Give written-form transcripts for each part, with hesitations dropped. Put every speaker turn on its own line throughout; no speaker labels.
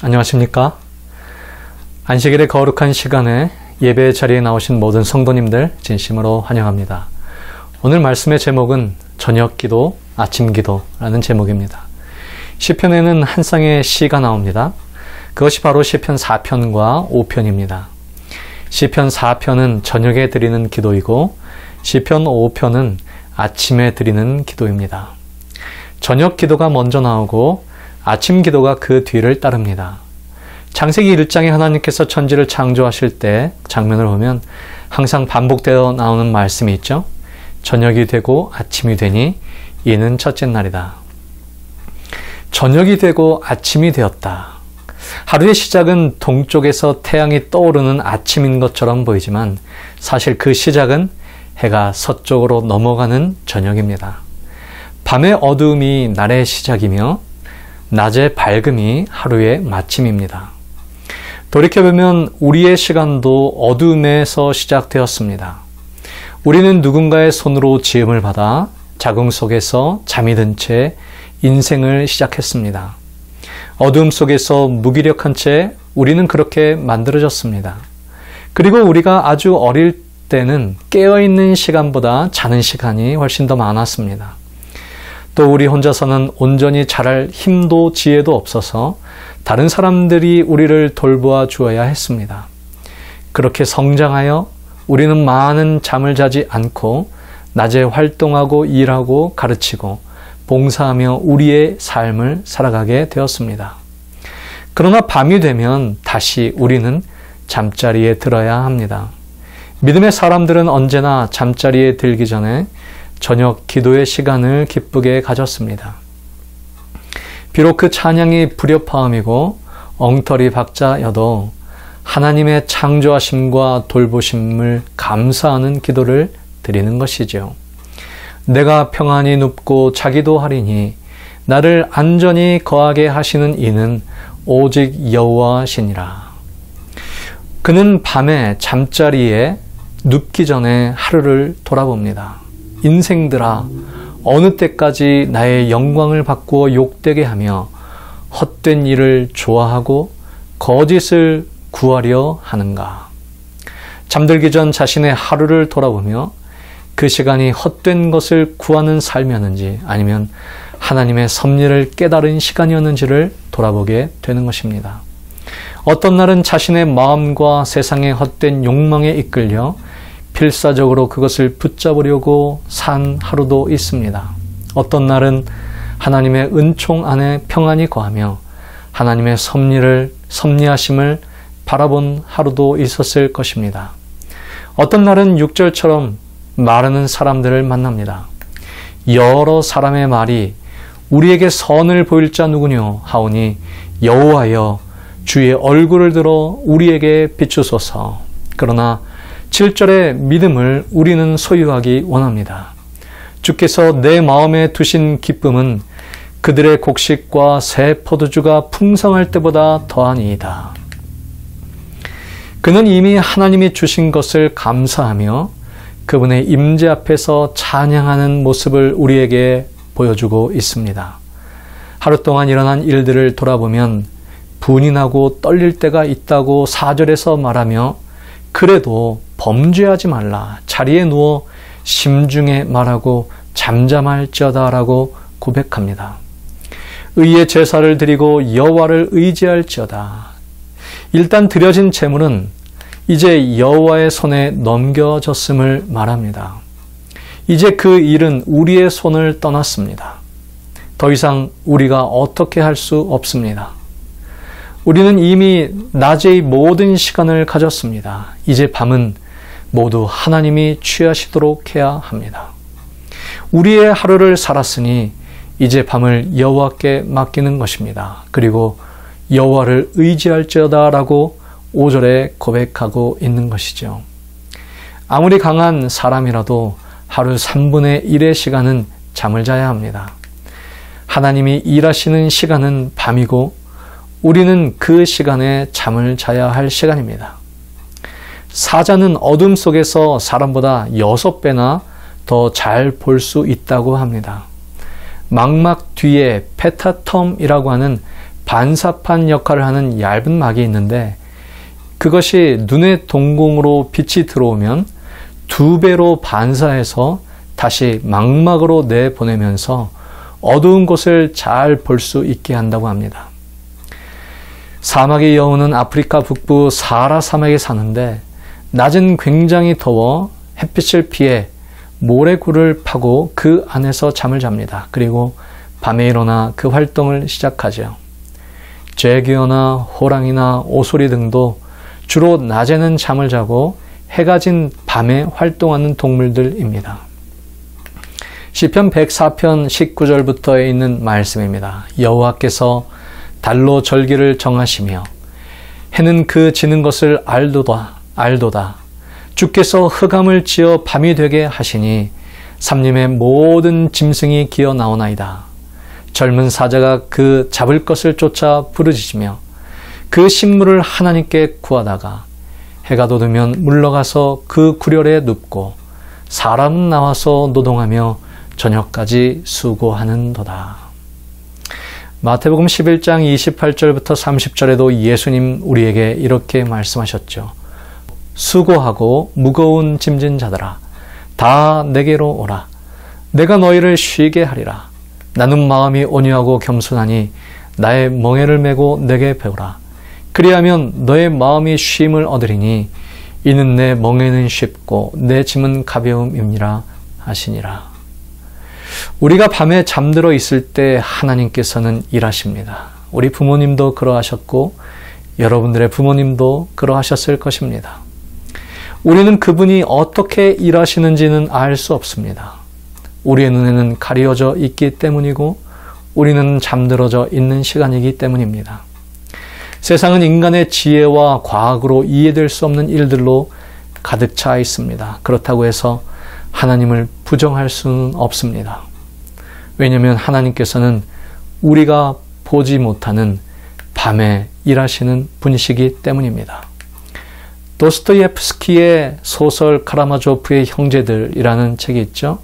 안녕하십니까? 안식일의 거룩한 시간에 예배 자리에 나오신 모든 성도님들 진심으로 환영합니다. 오늘 말씀의 제목은 저녁 기도, 아침 기도라는 제목입니다. 시편에는 한 쌍의 시가 나옵니다. 그것이 바로 시편 4편과 5편입니다. 시편 4편은 저녁에 드리는 기도이고 시편 5편은 아침에 드리는 기도입니다. 저녁 기도가 먼저 나오고 아침 기도가 그 뒤를 따릅니다. 창세기 1장에 하나님께서 천지를 창조하실 때 장면을 보면 항상 반복되어 나오는 말씀이 있죠. 저녁이 되고 아침이 되니 이는 첫째 날이다. 저녁이 되고 아침이 되었다. 하루의 시작은 동쪽에서 태양이 떠오르는 아침인 것처럼 보이지만 사실 그 시작은 해가 서쪽으로 넘어가는 저녁입니다. 밤의 어두움이 날의 시작이며 낮의 밝음이 하루의 마침입니다. 돌이켜보면 우리의 시간도 어둠에서 시작되었습니다. 우리는 누군가의 손으로 지음을 받아 자궁 속에서 잠이 든 채 인생을 시작했습니다. 어둠 속에서 무기력한 채 우리는 그렇게 만들어졌습니다. 그리고 우리가 아주 어릴 때는 깨어있는 시간보다 자는 시간이 훨씬 더 많았습니다. 또 우리 혼자서는 온전히 자랄 힘도 지혜도 없어서 다른 사람들이 우리를 돌보아 주어야 했습니다. 그렇게 성장하여 우리는 많은 잠을 자지 않고 낮에 활동하고 일하고 가르치고 봉사하며 우리의 삶을 살아가게 되었습니다. 그러나 밤이 되면 다시 우리는 잠자리에 들어야 합니다. 믿음의 사람들은 언제나 잠자리에 들기 전에 저녁 기도의 시간을 기쁘게 가졌습니다. 비록 그 찬양이 불협화음이고 엉터리 박자여도 하나님의 창조하심과 돌보심을 감사하는 기도를 드리는 것이지요. 내가 평안히 눕고 자기도 하리니 나를 안전히 거하게 하시는 이는 오직 여호와시니라. 그는 밤에 잠자리에 눕기 전에 하루를 돌아봅니다. 인생들아, 어느 때까지 나의 영광을 바꾸어 욕되게 하며 헛된 일을 좋아하고 거짓을 구하려 하는가. 잠들기 전 자신의 하루를 돌아보며 그 시간이 헛된 것을 구하는 삶이었는지 아니면 하나님의 섭리를 깨달은 시간이었는지를 돌아보게 되는 것입니다. 어떤 날은 자신의 마음과 세상의 헛된 욕망에 이끌려 필사적으로 그것을 붙잡으려고 산 하루도 있습니다. 어떤 날은 하나님의 은총 안에 평안히 거하며 하나님의 섭리하심을 바라본 하루도 있었을 것입니다. 어떤 날은 6절처럼 말하는 사람들을 만납니다. 여러 사람의 말이 우리에게 선을 보일 자 누구뇨 하오니 여호와여 주의 얼굴을 들어 우리에게 비추소서. 그러나 7절의 믿음을 우리는 소유하기 원합니다. 주께서 내 마음에 두신 기쁨은 그들의 곡식과 새 포도주가 풍성할 때보다 더하니이다. 그는 이미 하나님이 주신 것을 감사하며 그분의 임재 앞에서 찬양하는 모습을 우리에게 보여주고 있습니다. 하루 동안 일어난 일들을 돌아보면 분이 나고 떨릴 때가 있다고 4절에서 말하며 그래도 범죄하지 말라. 자리에 누워 심중에 말하고 잠잠할지어다 라고 고백합니다. 의의 제사를 드리고 여호와를 의지할지어다. 일단 드려진 제물은 이제 여호와의 손에 넘겨졌음을 말합니다. 이제 그 일은 우리의 손을 떠났습니다. 더 이상 우리가 어떻게 할 수 없습니다. 우리는 이미 낮의 모든 시간을 가졌습니다. 이제 밤은 모두 하나님이 취하시도록 해야 합니다. 우리의 하루를 살았으니 이제 밤을 여호와께 맡기는 것입니다. 그리고 여호와를 의지할지어다 라고 5절에 고백하고 있는 것이죠. 아무리 강한 사람이라도 하루 3분의 1의 시간은 잠을 자야 합니다. 하나님이 일하시는 시간은 밤이고 우리는 그 시간에 잠을 자야 할 시간입니다. 사자는 어둠 속에서 사람보다 6배나 더 잘 볼 수 있다고 합니다. 망막 뒤에 페타텀이라고 하는 반사판 역할을 하는 얇은 막이 있는데 그것이 눈의 동공으로 빛이 들어오면 2배로 반사해서 다시 망막으로 내보내면서 어두운 곳을 잘 볼 수 있게 한다고 합니다. 사막의 여우는 아프리카 북부 사하라 사막에 사는데 낮은 굉장히 더워 햇빛을 피해 모래굴을 파고 그 안에서 잠을 잡니다. 그리고 밤에 일어나 그 활동을 시작하죠. 제규어나 호랑이나 오소리 등도 주로 낮에는 잠을 자고 해가 진 밤에 활동하는 동물들입니다. 시편 104편 19절부터에 있는 말씀입니다. 여호와께서 달로 절기를 정하시며 해는 그 지는 것을 알도다. 주께서 흑암을 지어 밤이 되게 하시니 삼림의 모든 짐승이 기어 나오나이다. 젊은 사자가 그 잡을 것을 쫓아 부르짖으며 그 식물을 하나님께 구하다가 해가 돋으면 물러가서 그 구렬에 눕고 사람은 나와서 노동하며 저녁까지 수고하는도다. 마태복음 11장 28절부터 30절에도 예수님 우리에게 이렇게 말씀하셨죠. 수고하고 무거운 짐진 자들아 다 내게로 오라. 내가 너희를 쉬게 하리라. 나는 마음이 온유하고 겸손하니 나의 멍에를 메고 내게 배우라. 그리하면 너의 마음이 쉼을 얻으리니 이는 내 멍에는 쉽고 내 짐은 가벼움이니라 하시니라. 우리가 밤에 잠들어 있을 때 하나님께서는 일하십니다. 우리 부모님도 그러하셨고 여러분들의 부모님도 그러하셨을 것입니다. 우리는 그분이 어떻게 일하시는지는 알 수 없습니다. 우리의 눈에는 가려져 있기 때문이고 우리는 잠들어져 있는 시간이기 때문입니다. 세상은 인간의 지혜와 과학으로 이해될 수 없는 일들로 가득 차 있습니다. 그렇다고 해서 하나님을 부정할 수는 없습니다. 왜냐하면 하나님께서는 우리가 보지 못하는 밤에 일하시는 분이시기 때문입니다. 도스토옙스키의 소설 카라마조프의 형제들이라는 책이 있죠.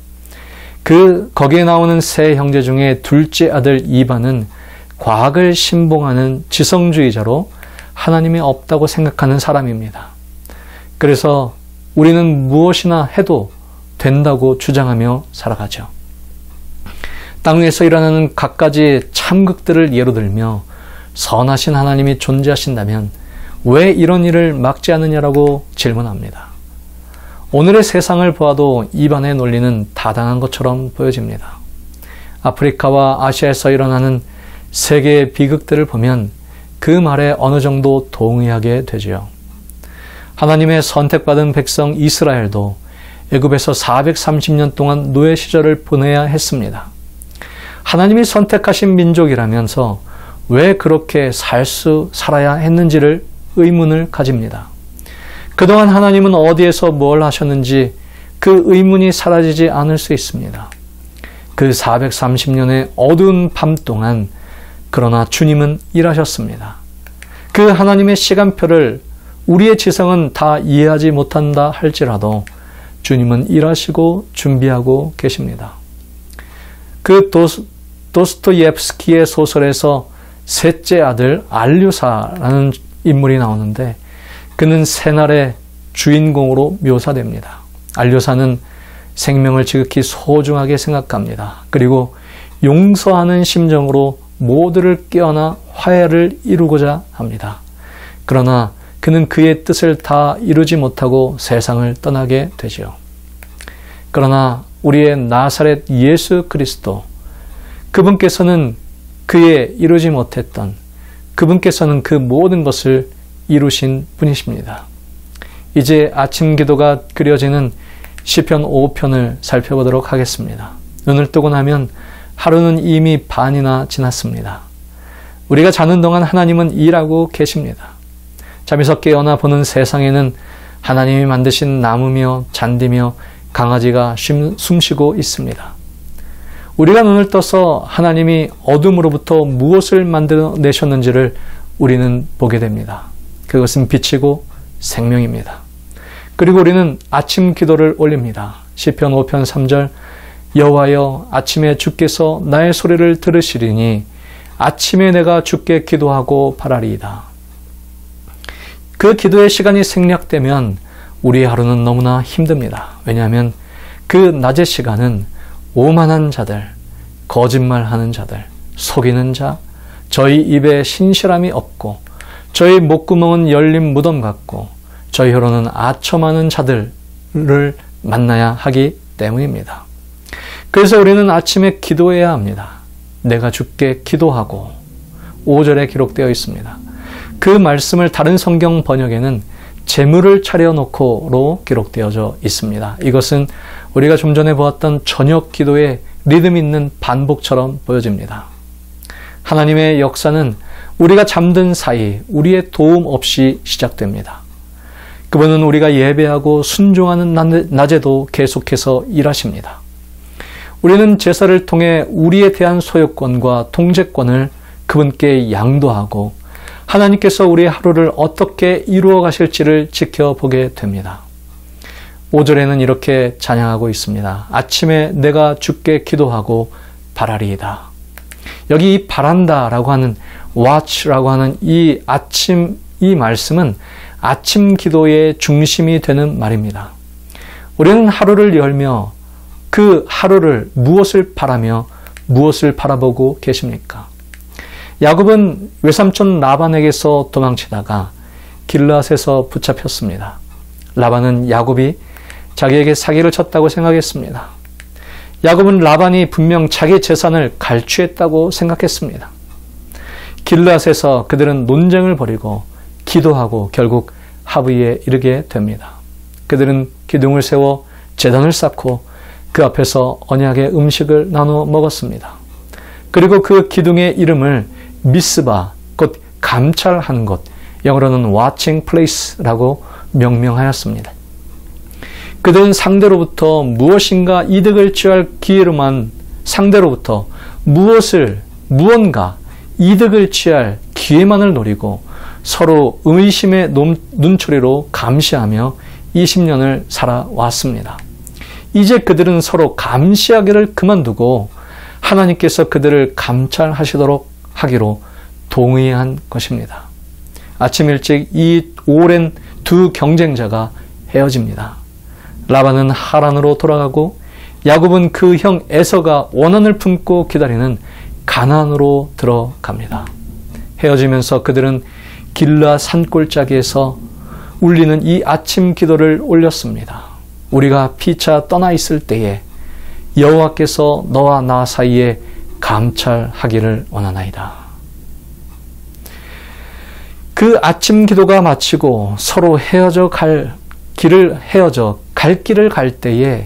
거기에 나오는 세 형제 중에 둘째 아들 이반은 과학을 신봉하는 지성주의자로 하나님이 없다고 생각하는 사람입니다. 그래서 우리는 무엇이나 해도 된다고 주장하며 살아가죠. 땅 위에서 일어나는 갖가지 참극들을 예로 들며 선하신 하나님이 존재하신다면 왜 이런 일을 막지 않느냐라고 질문합니다. 오늘의 세상을 보아도 이반의 논리는 타당한 것처럼 보여집니다. 아프리카와 아시아에서 일어나는 세계의 비극들을 보면 그 말에 어느 정도 동의하게 되지요. 하나님의 선택받은 백성 이스라엘도 애굽에서 430년 동안 노예 시절을 보내야 했습니다. 하나님이 선택하신 민족이라면서 왜 그렇게 살아야 했는지를 의문을 가집니다. 그동안 하나님은 어디에서 뭘 하셨는지 그 의문이 사라지지 않을 수 있습니다. 그 430년의 어두운 밤 동안 그러나 주님은 일하셨습니다. 그 하나님의 시간표를 우리의 지성은 다 이해하지 못한다 할지라도 주님은 일하시고 준비하고 계십니다. 그 도스토옙스키의 소설에서 셋째 아들 알류사라는 인물이 나오는데 그는 새날의 주인공으로 묘사됩니다. 알류사는 생명을 지극히 소중하게 생각합니다. 그리고 용서하는 심정으로 모두를 껴안아 화해를 이루고자 합니다. 그러나 그는 그의 뜻을 다 이루지 못하고 세상을 떠나게 되죠. 그러나 우리의 나사렛 예수 그리스도, 그분께서는 그의 이루지 못했던, 그분께서는 그 모든 것을 이루신 분이십니다. 이제 아침 기도가 그려지는 시편 5편을 살펴보도록 하겠습니다. 눈을 뜨고 나면 하루는 이미 반이나 지났습니다. 우리가 자는 동안 하나님은 일하고 계십니다. 잠에서 깨어나 보는 세상에는 하나님이 만드신 나무며 잔디며 강아지가 숨쉬고 있습니다. 우리가 눈을 떠서 하나님이 어둠으로부터 무엇을 만들어내셨는지를 우리는 보게 됩니다. 그것은 빛이고 생명입니다. 그리고 우리는 아침 기도를 올립니다. 시편 5편 3절 여호와여 아침에 주께서 나의 소리를 들으시리니 아침에 내가 주께 기도하고 바라리이다. 그 기도의 시간이 생략되면 우리의 하루는 너무나 힘듭니다. 왜냐하면 그 낮의 시간은 오만한 자들, 거짓말하는 자들, 속이는 자, 저희 입에 신실함이 없고 저희 목구멍은 열린 무덤 같고 저희 혀로는 아첨하는 자들을 만나야 하기 때문입니다. 그래서 우리는 아침에 기도해야 합니다. 내가 주께 기도하고 5절에 기록되어 있습니다. 그 말씀을 다른 성경 번역에는 제물을 차려놓고로 기록되어져 있습니다. 이것은 우리가 좀 전에 보았던 저녁 기도의 리듬 있는 반복처럼 보여집니다. 하나님의 역사는 우리가 잠든 사이 우리의 도움 없이 시작됩니다. 그분은 우리가 예배하고 순종하는 낮에도 계속해서 일하십니다. 우리는 제사를 통해 우리에 대한 소유권과 통제권을 그분께 양도하고 하나님께서 우리의 하루를 어떻게 이루어 가실지를 지켜보게 됩니다. 5절에는 이렇게 찬양하고 있습니다. 아침에 내가 주께 기도하고 바라리이다. 여기 이 바란다라고 하는 watch라고 하는 이 아침 이 말씀은 아침 기도의 중심이 되는 말입니다. 우리는 하루를 열며 그 하루를 무엇을 바라며 무엇을 바라보고 계십니까? 야곱은 외삼촌 라반에게서 도망치다가 길르앗에서 붙잡혔습니다. 라반은 야곱이 자기에게 사기를 쳤다고 생각했습니다. 야곱은 라반이 분명 자기 재산을 갈취했다고 생각했습니다. 길르앗에서 그들은 논쟁을 벌이고 기도하고 결국 합의에 이르게 됩니다. 그들은 기둥을 세워 제단을 쌓고 그 앞에서 언약의 음식을 나눠 먹었습니다. 그리고 그 기둥의 이름을 미스바, 곧 감찰하는 곳, 영어로는 watching place라고 명명하였습니다. 그들은 상대로부터 무엇인가 이득을 취할 기회로만 상대로부터 무언가 이득을 취할 기회만을 노리고 서로 의심의 눈초리로 감시하며 20년을 살아왔습니다. 이제 그들은 서로 감시하기를 그만두고 하나님께서 그들을 감찰하시도록 하기로 동의한 것입니다. 아침 일찍 이 오랜 두 경쟁자가 헤어집니다. 라반은 하란으로 돌아가고 야곱은 그 형 에서가 원한을 품고 기다리는 가나안으로 들어갑니다. 헤어지면서 그들은 길르앗 산골짜기에서 울리는 이 아침 기도를 올렸습니다. 우리가 피차 떠나 있을 때에 여호와께서 너와 나 사이에 감찰하기를 원하나이다. 그 아침 기도가 마치고 서로 갈 길을 갈 때에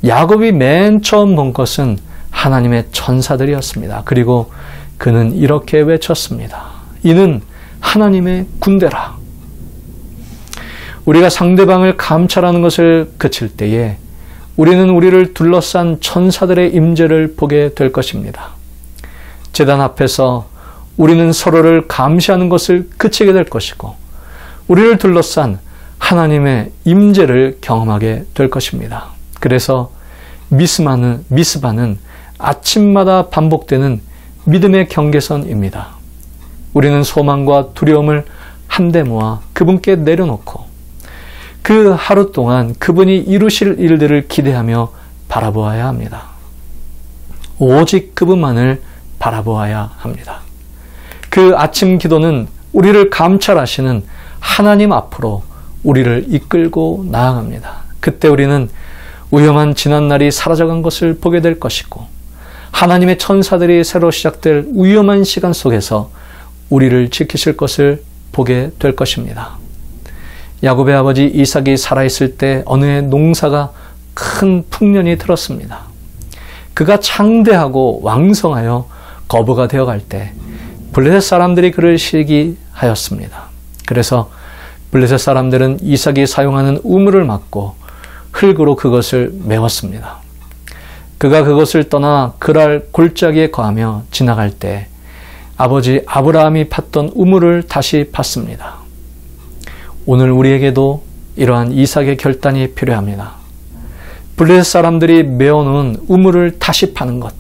야곱이 맨 처음 본 것은 하나님의 천사들이었습니다. 그리고 그는 이렇게 외쳤습니다. 이는 하나님의 군대라. 우리가 상대방을 감찰하는 것을 그칠 때에 우리는 우리를 둘러싼 천사들의 임재를 보게 될 것입니다. 제단 앞에서 우리는 서로를 감시하는 것을 그치게 될 것이고 우리를 둘러싼 하나님의 임재를 경험하게 될 것입니다. 그래서 미스바는 아침마다 반복되는 믿음의 경계선입니다. 우리는 소망과 두려움을 한데 모아 그분께 내려놓고 그 하루 동안 그분이 이루실 일들을 기대하며 바라보아야 합니다. 오직 그분만을 바라보아야 합니다. 그 아침 기도는 우리를 감찰하시는 하나님 앞으로 우리를 이끌고 나아갑니다. 그때 우리는 위험한 지난날이 사라져간 것을 보게 될 것이고 하나님의 천사들이 새로 시작될 위험한 시간 속에서 우리를 지키실 것을 보게 될 것입니다. 야곱의 아버지 이삭이 살아있을 때 어느 해 농사가 큰 풍년이 들었습니다. 그가 창대하고 왕성하여 거부가 되어갈 때 블레셋 사람들이 그를 시기하였습니다. 그래서 블레셋 사람들은 이삭이 사용하는 우물을 막고 흙으로 그것을 메웠습니다. 그가 그것을 떠나 그랄 골짜기에 거하며 지나갈 때 아버지 아브라함이 팠던 우물을 다시 팠습니다. 오늘 우리에게도 이러한 이삭의 결단이 필요합니다. 블레셋 사람들이 메어놓은 우물을 다시 파는 것,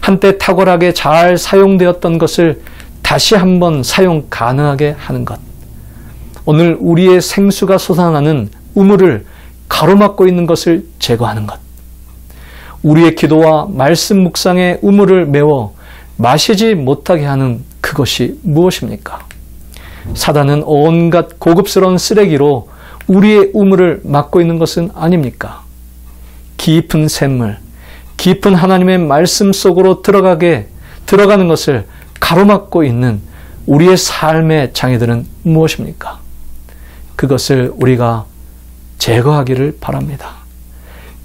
한때 탁월하게 잘 사용되었던 것을 다시 한번 사용 가능하게 하는 것. 오늘 우리의 생수가 솟아나는 우물을 가로막고 있는 것을 제거하는 것. 우리의 기도와 말씀 묵상의 우물을 메워 마시지 못하게 하는 그것이 무엇입니까? 사단은 온갖 고급스러운 쓰레기로 우리의 우물을 막고 있는 것은 아닙니까? 깊은 샘물, 깊은 하나님의 말씀 속으로 들어가는 것을 가로막고 있는 우리의 삶의 장애들은 무엇입니까? 그것을 우리가 제거하기를 바랍니다.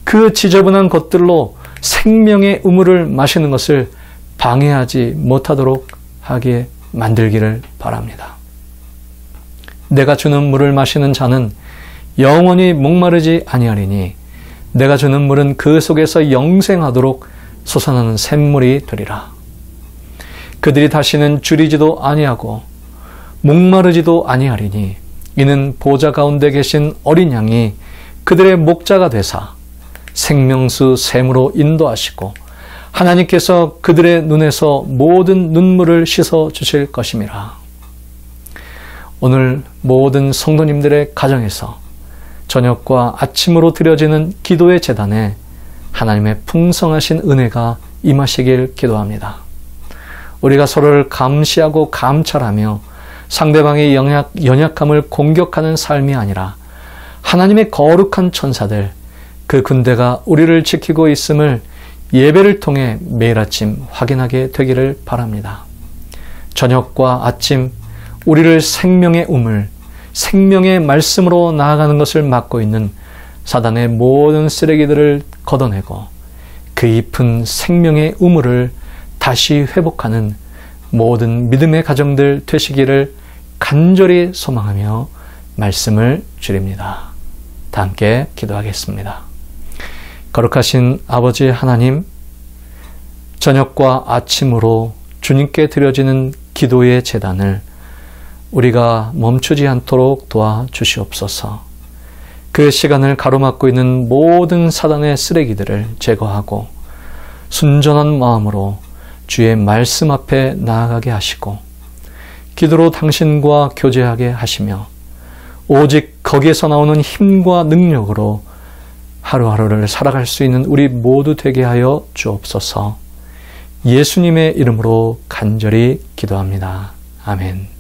그 지저분한 것들로 생명의 우물을 마시는 것을 방해하지 못하도록 하게 만들기를 바랍니다. 내가 주는 물을 마시는 자는 영원히 목마르지 아니하리니 내가 주는 물은 그 속에서 영생하도록 솟아나는 샘물이 되리라. 그들이 다시는 줄이지도 아니하고 목마르지도 아니하리니 이는 보좌 가운데 계신 어린 양이 그들의 목자가 되사 생명수 샘으로 인도하시고 하나님께서 그들의 눈에서 모든 눈물을 씻어 주실 것임이라. 오늘 모든 성도님들의 가정에서 저녁과 아침으로 드려지는 기도의 제단에 하나님의 풍성하신 은혜가 임하시길 기도합니다. 우리가 서로를 감시하고 감찰하며 상대방의 연약함을 공격하는 삶이 아니라 하나님의 거룩한 천사들, 그 군대가 우리를 지키고 있음을 예배를 통해 매일 아침 확인하게 되기를 바랍니다. 저녁과 아침 우리를 생명의 우물, 생명의 말씀으로 나아가는 것을 막고 있는 사단의 모든 쓰레기들을 걷어내고 그 깊은 생명의 우물을 다시 회복하는 모든 믿음의 가정들 되시기를 간절히 소망하며 말씀을 드립니다. 다 함께 기도하겠습니다. 거룩하신 아버지 하나님, 저녁과 아침으로 주님께 드려지는 기도의 제단을 우리가 멈추지 않도록 도와주시옵소서. 그 시간을 가로막고 있는 모든 사단의 쓰레기들을 제거하고 순전한 마음으로 주의 말씀 앞에 나아가게 하시고 기도로 당신과 교제하게 하시며 오직 거기에서 나오는 힘과 능력으로 하루하루를 살아갈 수 있는 우리 모두 되게 하여 주옵소서. 예수님의 이름으로 간절히 기도합니다. 아멘.